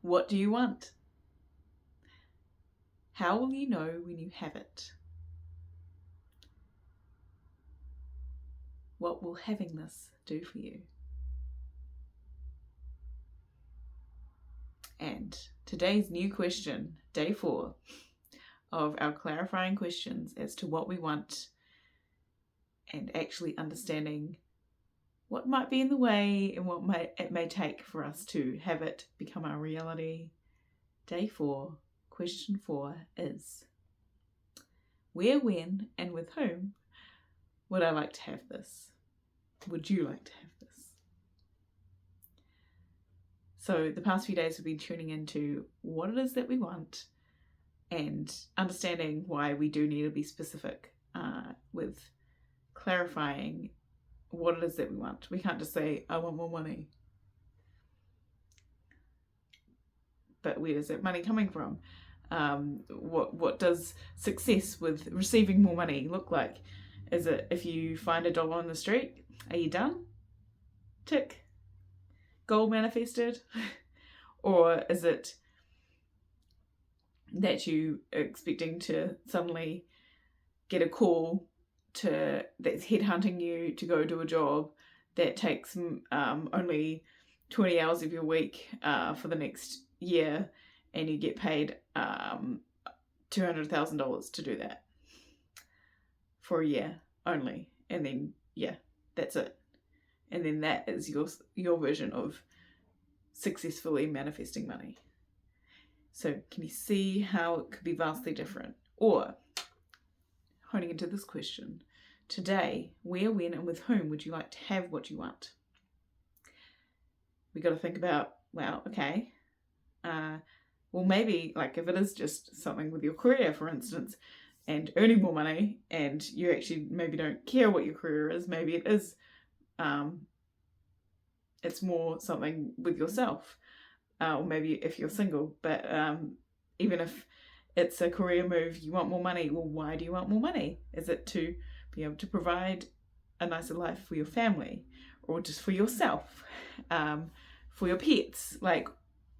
What do you want? How will you know when you have it? What will having this do for you? And today's new question, day 4 of our clarifying questions as to what we want and actually understanding what might be in the way and what it may take for us to have it become our reality. Day 4, question 4 is, where, when, and with whom would I like to have this? Would you like to have this? So the past few days we've been tuning into what it is that we want and understanding why we do need to be specific with clarifying what it is that we want. We can't just say, I want more money. But where is that money coming from? What does success with receiving more money look like? Is it if you find $1 on the street, are you done? Tick. Goal manifested? Or is it that you are expecting to suddenly get a call that's headhunting you to go do a job that takes only 20 hours of your week for the next year, and you get paid $200,000 to do that for a year only, and then that's it. And then that is your version of successfully manifesting money. So can you see how it could be vastly different? Or honing into this question, today, where, when, and with whom would you like to have what you want? We got to think about, well, okay, well, maybe like if it is just something with your career, for instance, and earning more money, and you actually maybe don't care what your career is, maybe it is, it's more something with yourself, or maybe if you're single, but even if it's a career move, you want more money. Well, why do you want more money? Is it to be able to provide a nicer life for your family, or just for yourself, for your pets, like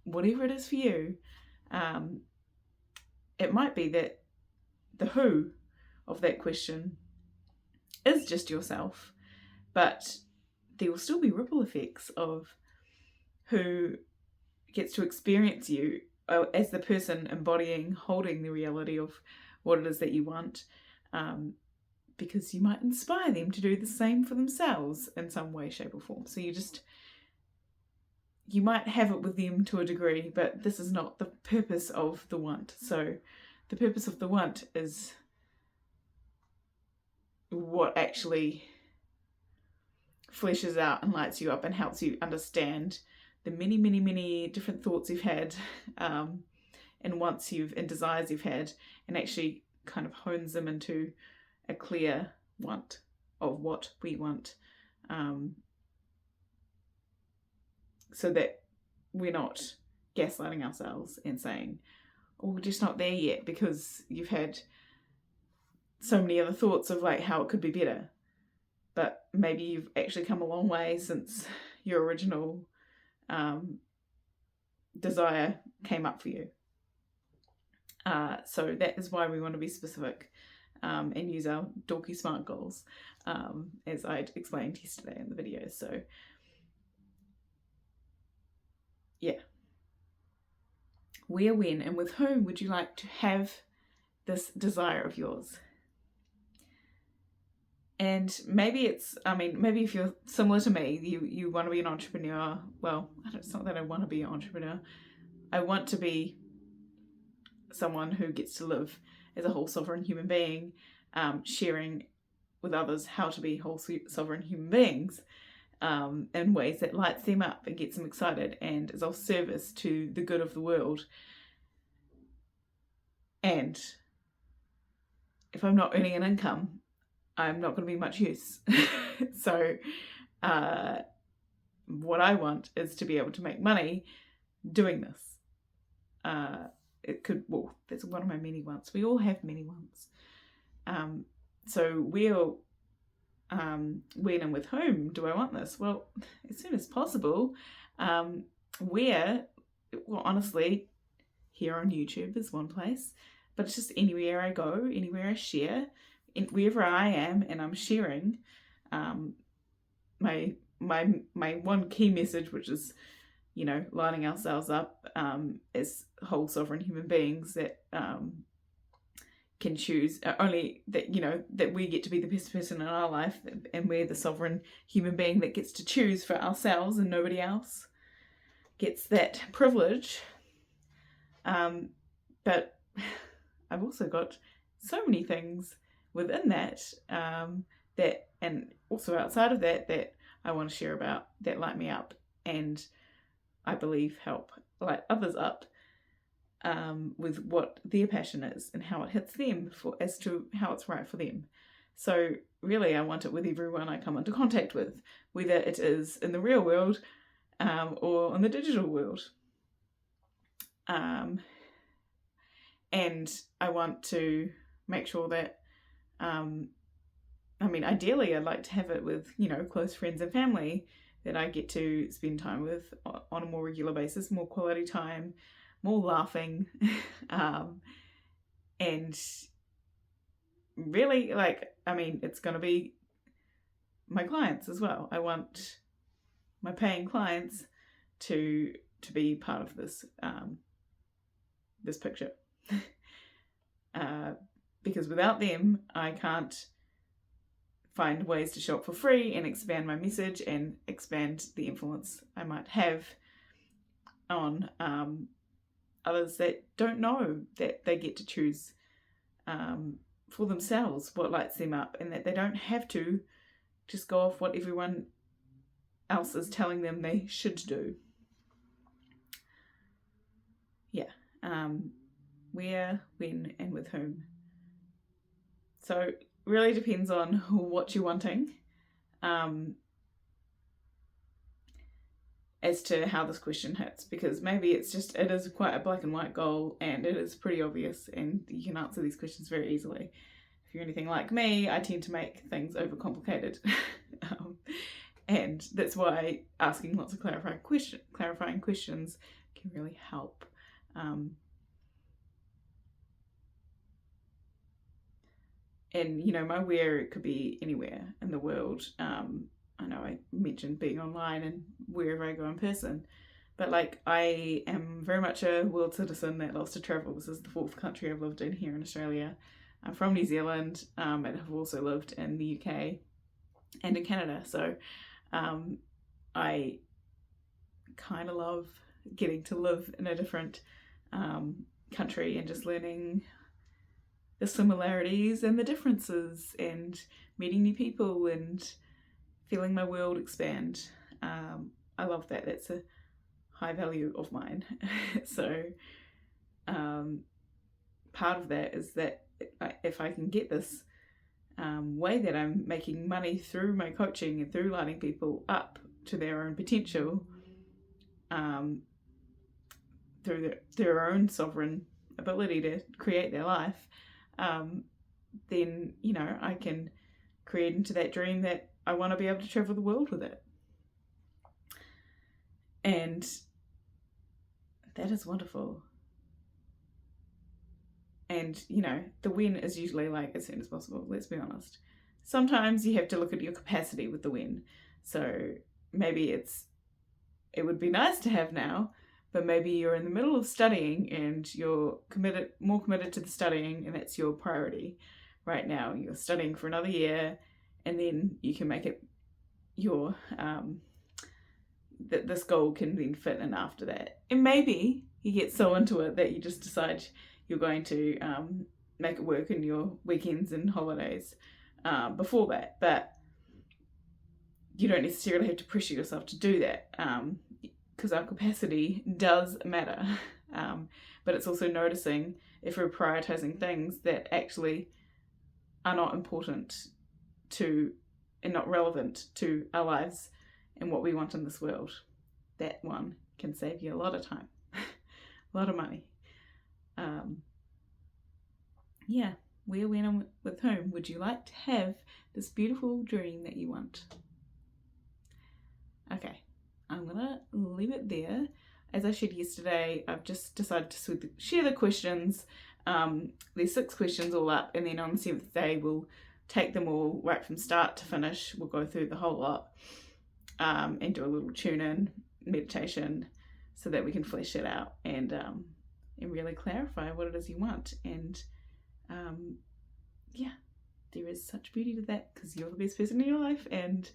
whatever it is for you? It might be that the who of that question is just yourself, but there will still be ripple effects of who gets to experience you as the person embodying, holding the reality of what it is that you want, because you might inspire them to do the same for themselves in some way, shape, or form. So you might have it with them to a degree, but this is not the purpose of the want. So the purpose of the want is what actually fleshes out and lights you up and helps you understand the many, many, many different thoughts you've had, and wants and desires you've had, and actually kind of hones them into a clear want of what we want, so that we're not gaslighting ourselves and saying, oh, we're just not there yet, because you've had so many other thoughts of like how it could be better. But maybe you've actually come a long way since your original desire came up for you. So that is why we want to be specific and use our Dorky SMART goals, as I explained yesterday in the video. So yeah, where, when, and with whom would you like to have this desire of yours? And maybe if you're similar to me, you want to be an entrepreneur. Well, it's not that I want to be an entrepreneur. I want to be someone who gets to live as a whole sovereign human being, sharing with others how to be whole sovereign human beings in ways that lights them up and gets them excited and is of service to the good of the world. And if I'm not earning an income, I'm not going to be much use. So what I want is to be able to make money doing this. That's one of my many wants. We all have many wants. So when and with whom do I want this? Well, as soon as possible. Where, well, honestly, here on YouTube is one place, but it's just anywhere I go, anywhere I share, wherever I am and I'm sharing my one key message, which is, you know, lining ourselves up as whole sovereign human beings that can choose only that, you know, that we get to be the best person in our life, and we're the sovereign human being that gets to choose for ourselves, and nobody else gets that privilege. But I've also got so many things within that that, and also outside of that, that I want to share about, that light me up, and I believe help light others up with what their passion is and how it hits them, as to how it's right for them. So really, I want it with everyone I come into contact with, whether it is in the real world or in the digital world. And I want to make sure that, ideally I'd like to have it with, you know, close friends and family that I get to spend time with on a more regular basis, more quality time, more laughing, and really, it's going to be my clients as well. I want my paying clients to be part of this this picture, because without them, I can't find ways to show up for free and expand my message and expand the influence I might have on others that don't know that they get to choose for themselves what lights them up, and that they don't have to just go off what everyone else is telling them they should do. Where, when, and with whom. So really depends on what you're wanting as to how this question hits, because maybe it is quite a black and white goal, and it is pretty obvious, and you can answer these questions very easily. If you're anything like me, I tend to make things overcomplicated. And that's why asking lots of clarifying questions can really help. And, you know, my where, it could be anywhere in the world. I know I mentioned being online and wherever I go in person, but like, I am very much a world citizen that loves to travel. This is the 4th country I've lived in here in Australia. I'm from New Zealand, and have also lived in the UK and in Canada. So I kind of love getting to live in a different country and just learning the similarities and the differences, and meeting new people and feeling my world expand. I love that. That's a high value of mine. So part of that is that if I can get this way that I'm making money through my coaching and through lighting people up to their own potential, through their own sovereign ability to create their life, then, you know, I can create into that dream that I want to be able to travel the world with it. And that is wonderful. And, you know, the when is usually like as soon as possible, let's be honest. Sometimes you have to look at your capacity with the when. So maybe it would be nice to have now, but maybe you're in the middle of studying and you're more committed to the studying, and that's your priority right now. You're studying for another year, and then you can make it your that this goal can then fit in after that. And maybe you get so into it that you just decide you're going to make it work in your weekends and holidays before that. But you don't necessarily have to pressure yourself to do that, because our capacity does matter. But it's also noticing if we're prioritizing things that actually are not important to and not relevant to our lives and what we want in this world. That one can save you a lot of time, a lot of money. Where, when, and with whom would you like to have this beautiful dream that you want? Okay, I'm gonna leave it there. as I shared yesterday, I've just decided to share the questions. There's 6 questions all up, and then on the 7th day we'll take them all right from start to finish. We'll go through the whole lot and do a little tune-in meditation so that we can flesh it out and really clarify what it is you want. And yeah, there is such beauty to that, because you're the best person in your life, and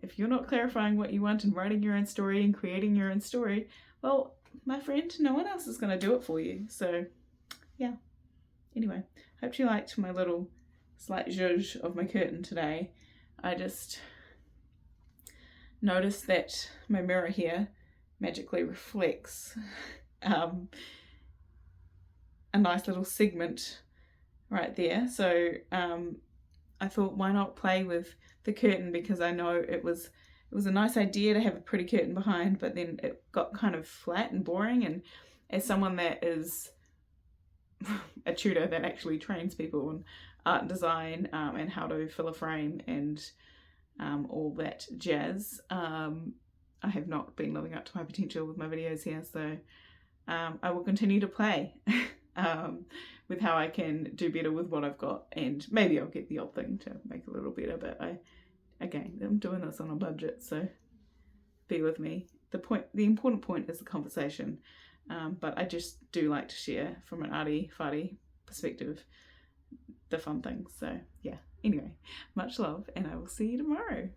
if you're not clarifying what you want and writing your own story and creating your own story, well, my friend, no one else is going to do it for you. So yeah, anyway, hope you liked my little slight zhuzh of my curtain today. I just noticed that my mirror here magically reflects a nice little segment right there. So I thought, why not play with the curtain, because I know it was a nice idea to have a pretty curtain behind, but then it got kind of flat and boring. And as someone that is a tutor that actually trains people in art and design and how to fill a frame and all that jazz, I have not been living up to my potential with my videos here. So I will continue to play with how I can do better with what I've got, and maybe I'll get the odd thing to make a little better, but I'm doing this on a budget, so bear with me. The important point is the conversation, but I just do like to share from an arty-farty perspective the fun things. So yeah, anyway, much love, and I will see you tomorrow.